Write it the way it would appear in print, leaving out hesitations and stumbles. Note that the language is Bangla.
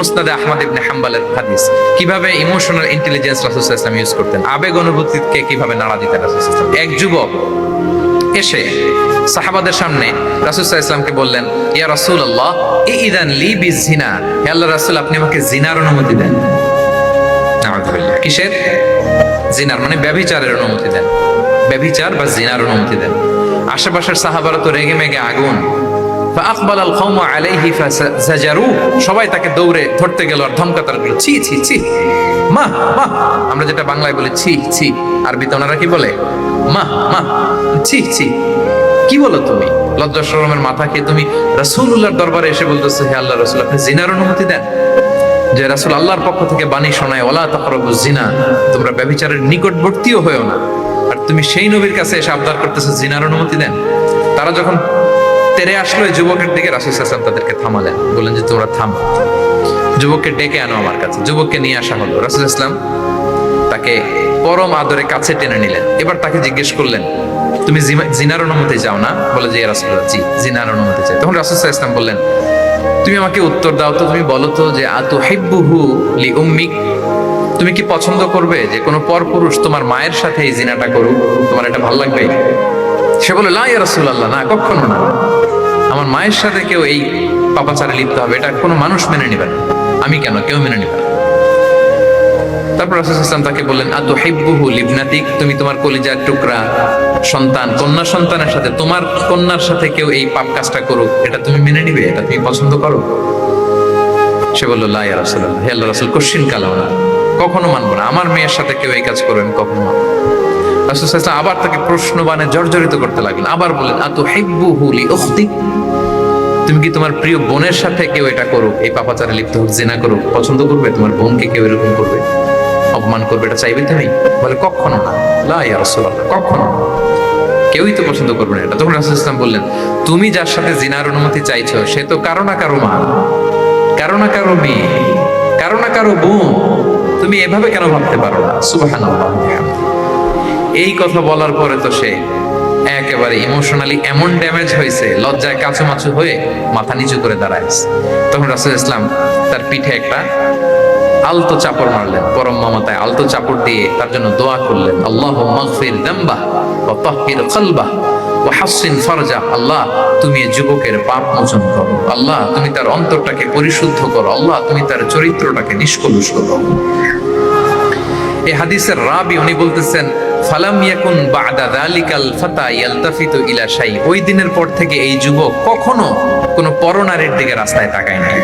মুসনাদে আহমদ ইবনে হাম্বলের হাদিস, কিভাবে ইমোশনাল ইন্টেলিজেন্স রাসূল সাল্লাল্লাহু আলাইহি ওয়াসাল্লাম ইউজ করতেন, আবেগ অনুভূতিকে কিভাবে নাড়া দিতেন রাসূল সাল্লাল্লাহু আলাইহি ওয়াসাল্লাম। এক যুবক এসে সাহাবাদের সামনে রাসূল সাল্লাল্লাহু আলাইহি ওয়াসাল্লামকে বললেন, ইয়া রাসূলুল্লাহ ইযান লি বিজিনা, হে আল্লাহর রাসূল আপনি আমাকে জিনার অনুমতি দেন। নাউযুবিল্লাহ, কিসের? জিনার মানে ব্যভিচারের অনুমতি দেন, ব্যভিচার বা জিনার অনুমতি দেন। আশেপাশের সাহাবারা তো রেগে মেগে আগুন। ফাআকবালাল কওমু আলাইহি ফাজারু, সবাই তাকে দৌড়ে ধরতে গেল আর ধমকাতে লাগলো, ছি ছি ছি, মা মা, আমরা যেটা বাংলায় বলি ছি ছি, আরবিতে ওনারা কি বলে? মা মা, ছি ছি, কি বলো তুমি? লজ্জা শরমের মাথা খেয়ে তুমি রাসূলুল্লাহর দরবারে এসে বলতেছো, হে আল্লাহর রাসূল আপনি জিনার অনুমতি দেন। যে রাসূল আল্লাহর পক্ষ থেকে বাণী শোনায়, ওয়ালা তাকরাবুজ জিনা, তোমরা ব্যভিচারের নিকটবর্তীও হয়ো না, আর তুমি সেই নবীর কাছে এসে আবদার করতেছো জিনার অনুমতি দেন। তারা যখন তেরে আসলো এই যুবকের দিকে, রাসূল সাল্লাল্লাহু আলাইহি ওয়াসাল্লাম তাদেরকে থামালেন, বললেন যে তোমরা থামো, যুবককে ডেকে আনো আমার কাছে। যুবককে নিয়ে আসা হলো, রাসূল সাল্লাল্লাহু আলাইহি ওয়াসাল্লাম তাকে পরম আদরে কাছে টেনে নিলেন। এবার তাকে জিজ্ঞেস করলেন, তুমি জিনার অনুমতি চাও না? বলে যে ইয়া রাসূলুল্লাহ, জি জিনার অনুমতি চাই। তখন রাসূল সাল্লাল্লাহু আলাইহি ওয়াসাল্লাম বললেন, তুমি আমাকে উত্তর দাও তো, তুমি বলো তো যে আতুহিব্বুহু লি উম্মিক, তুমি কি পছন্দ করবে যে কোনো পরপুরুষ তোমার মায়ের সাথে এই জিনাটা করুক? তোমার এটা ভালো লাগবে? সে বলে লা ইয়া রাসূলুল্লাহ, না কখনো না, আমার মায়ের সাথে কেউ এই পাপাচারে লিপ্ত হবে এটা কোনো মানুষ মেনে নেবে না, আমি কেন, কেউ মেনে নেবে না। তারপর রাসূল সাল্লাল্লাহু আলাইহি ওয়াসাল্লাম তাকে বললেন, আতুহিব্বুহু লিবনাতিক, তুমি তোমার কলিজার টুকরা সন্তান, কন্যা সন্তানের সাথে, তোমার কন্যার সাথে কেউ এই পাপ কাজটা করুক, এটা তুমি মেনে নিবে, এটা তুমি পছন্দ করো? সে বলল লা ইয়া রাসূলুল্লাহ, হে আল্লাহর রাসূল কোশ্চিন কালাম না, কখনো মানবো না, আমার মেয়ের সাথে কেউ এই কাজ করবে আমি কখনো মানবো না। রাসূল সাল্লাল্লাহু আলাইহি ওয়াসাল্লাম আবার তাকে প্রশ্নবাণে জর্জরিত করতে লাগলেন, আবার বললেন, আতুহিব্বুহু লি উখতিক, তুমি কি তোমার প্রিয় বোনের সাথে কেউ এটা করুক, এই পাপাচারে লিপ্ত হোক, জিনা করুক, পছন্দ করবে? তোমার বোনকে কেউ এরকম করবে, অপমান করবে, এটা চাইবে তুমি? বলে কখনো না, লা ইয়া রাসূলুল্লাহ, কখনো না, কেউই তো পছন্দ করবে না এটা। তখন রাসূল সাল্লাল্লাহু আলাইহি ওয়াসাল্লাম বললেন, তুমি যার সাথে জিনার অনুমতি চাইছো সে তো কারো না কারো মা, কারো না কারো মেয়ে, কারো না কারো বোন, তুমি এভাবে কেন ভাবতে পারো না? সুবহানাল্লাহ। এই কথা বলার পরে তো সে একেবারে ইমোশনালি এমন ড্যামেজ হয়েছে, লজ্জায় কাঁচুমাচু হয়ে মাথা নিচু করে দাঁড়াইছে। তখন রাসূল ইসলাম তার পিঠে একটা আলতো চাপড় মারলেন, পরম মমতায় আলতো চাপড় দিয়ে তার জন্য দোয়া করলেন, আল্লাহুম্মা গফির যামবাহ ওয়া তাহহির কলবাহ ওয়া হাসসিন ফারজাহ, আল্লাহ তুমি এই যুবকের পাপ মোচন করো, আল্লাহ তুমি তার অন্তরটাকে পরিশুদ্ধ করো, আল্লাহ তুমি তার চরিত্রটাকে নিষ্কলুষ করো। এই হাদিসের রাবি উনি বলতেছেন, ফালাম ইয়াকুন বা'দা যালিকাল ফাতা ইয়ালতাফিতু ইলা শাই, ওই দিনের পর থেকে এই যুবক কখনো কোনো পরনারীর দিকে রাস্তায় তাকায় নাই।